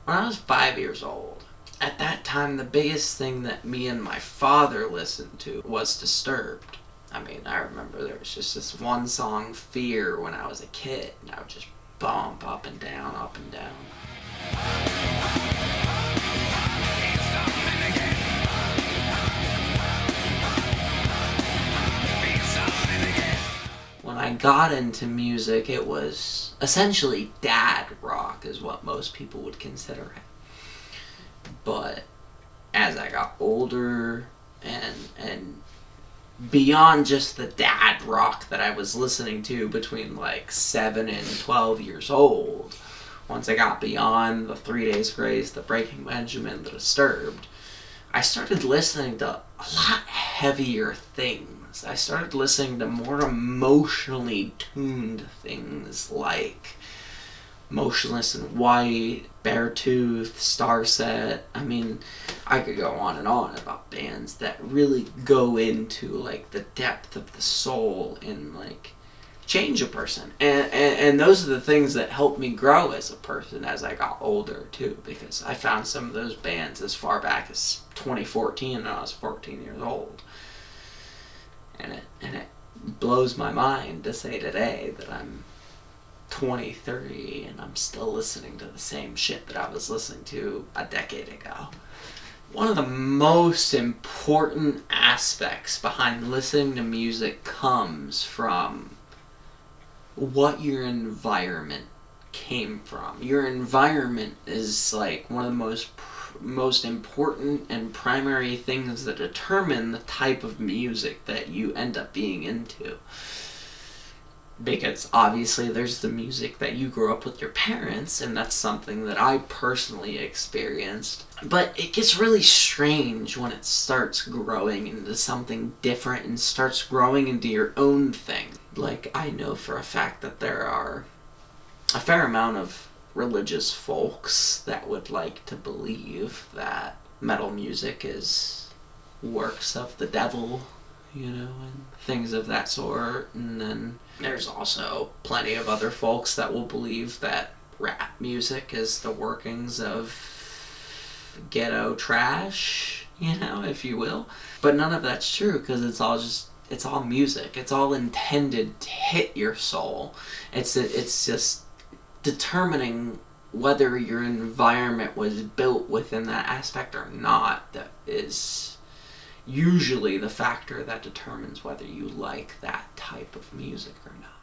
when I was 5 years old, at that time, the biggest thing that me and my father listened to was Disturbed. I mean, I remember there was just this one song, Fear, when I was a kid, and I would just bump up and down, up and down. When I got into music, it was essentially dad rock, is what most people would consider it. But as I got older and beyond just the dad rock that I was listening to between like 7 and 12 years old, once I got beyond the 3 Days Grace, the Breaking Benjamin, the Disturbed, I started listening to a lot heavier things. I started listening to more emotionally tuned things like Motionless in White, Beartooth, Starset. I mean, I could go on and on about bands that really go into like the depth of the soul and like change a person. And those are the things that helped me grow as a person as I got older too, because I found some of those bands as far back as 2014 when I was 14 years old. And it blows my mind to say today that I'm 20, 30, and I'm still listening to the same shit that I was listening to a decade ago. One of the most important aspects behind listening to music comes from what your environment came from. Your environment is like one of the most important and primary things that determine the type of music that you end up being into. Because obviously there's the music that you grew up with your parents, and that's something that I personally experienced. But it gets really strange when it starts growing into something different and starts growing into your own thing. Like, I know for a fact that there are a fair amount of religious folks that would like to believe that metal music is works of the devil, you know, and things of that sort. And then there's also plenty of other folks that will believe that rap music is the workings of ghetto trash, you know, if you will. But none of that's true, because it's all music. It's all intended to hit your soul. It's just determining whether your environment was built within that aspect or not that is usually the factor that determines whether you like that type of music or not.